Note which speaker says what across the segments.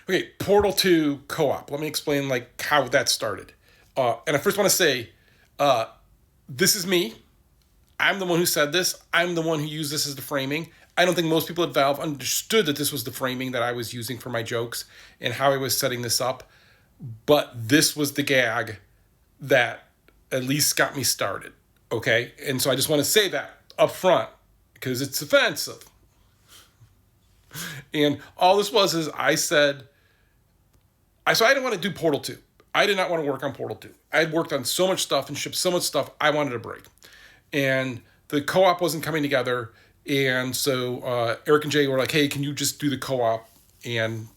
Speaker 1: Okay, Portal 2 co-op. Let me explain like how that started. And I first want to say, uh, this is me. I'm the one who said this. I'm the one who used this as the framing. I don't think most people at Valve understood that this was the framing that I was using for my jokes and how I was setting this up. But this was the gag that at least got me started. Okay? And so I just want to say that up front because it's offensive. And all this was is I said, so I didn't want to do Portal 2. I did not want to work on Portal 2. I had worked on so much stuff and shipped so much stuff, I wanted a break. And the co-op wasn't coming together. And so Eric and Jay were like, hey, can you just do the co-op? And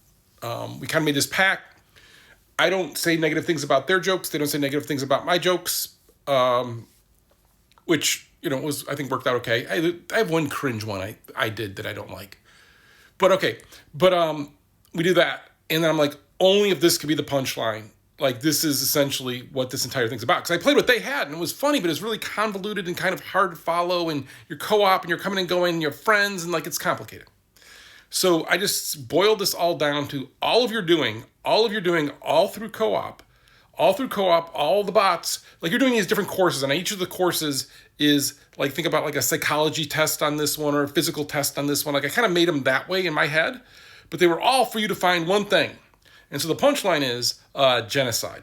Speaker 1: we kind of made this pact. I don't say negative things about their jokes. They don't say negative things about my jokes, which, was, I think, worked out okay. I have one cringe one I did that I don't like. But okay. But we do that. And then I'm like, only if this could be the punchline. Like, this is essentially what this entire thing's about. Because I played what they had, and it was funny, but it's really convoluted and kind of hard to follow. And you're co-op, and you're coming and going, and you have friends, and, like, it's complicated. So I just boiled this all down to all of your doing, all through co-op, all the bots. Like, you're doing these different courses, and each of the courses is, like, think about, like, a psychology test on this one or a physical test on this one. Like, I kind of made them that way in my head. But they were all for you to find one thing. And so the punchline is genocide.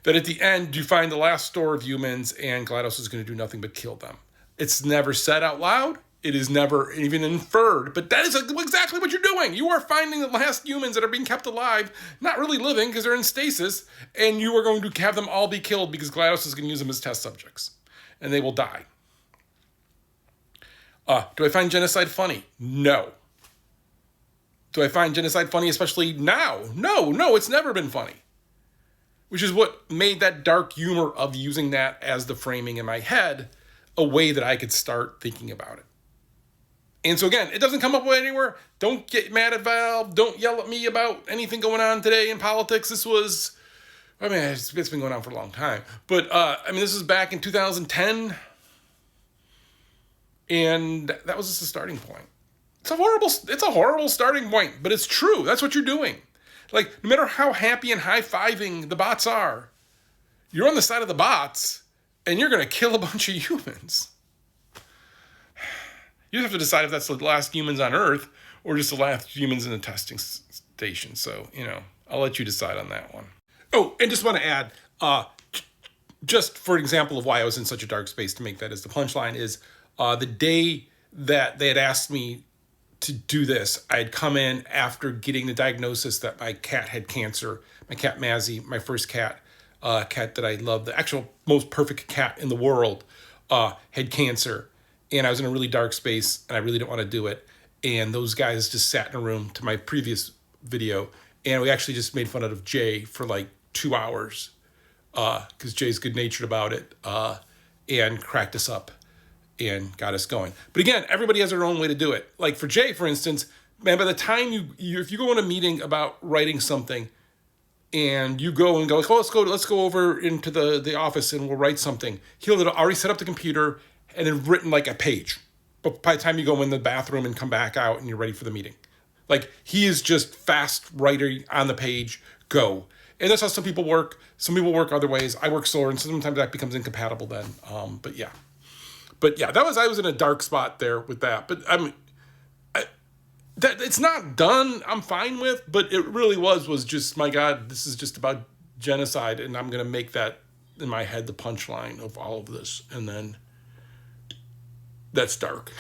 Speaker 1: That at the end, you find the last store of humans and GLaDOS is going to do nothing but kill them. It's never said out loud. It is never even inferred. But that is exactly what you're doing. You are finding the last humans that are being kept alive, not really living because they're in stasis, and you are going to have them all be killed because GLaDOS is going to use them as test subjects. And they will die. Do I find genocide funny? No. Do I find genocide funny, especially now? No, it's never been funny. Which is what made that dark humor of using that as the framing in my head a way that I could start thinking about it. And so again, it doesn't come up anywhere. Don't get mad at Valve. Don't yell at me about anything going on today in politics. It's been going on for a long time. But, this is back in 2010. And that was just a starting point. It's a horrible starting point, but it's true. That's what you're doing. Like, no matter how happy and high-fiving the bots are, you're on the side of the bots, and you're going to kill a bunch of humans. You have to decide if that's the last humans on Earth or just the last humans in the testing station. So, I'll let you decide on that one. Oh, and just want to add, just for an example of why I was in such a dark space to make that as the punchline is the day that they had asked me to do this, I had come in after getting the diagnosis that my cat had cancer. My cat Mazzy, my first cat that I love, the actual most perfect cat in the world, had cancer. And I was in a really dark space, and I really didn't want to do it. And those guys just sat in a room to my previous video, and we actually just made fun of Jay for like 2 hours, because Jay's good-natured about it, and cracked us up and got us going. But again, everybody has their own way to do it. Like for Jay, for instance, man, by the time if you go in a meeting about writing something, and you go and go like, oh, let's go over into the office and we'll write something. He'll have already set up the computer and then written like a page. But by the time you go in the bathroom and come back out and you're ready for the meeting, like he is just fast writer on the page, go. And that's how some people work. Some people work other ways. I work slower, and sometimes that becomes incompatible then. But yeah, I was in a dark spot there with that. But that it's not done. I'm fine with, but it really was just, my God, this is just about genocide, and I'm gonna make that in my head the punchline of all of this, and then that's dark.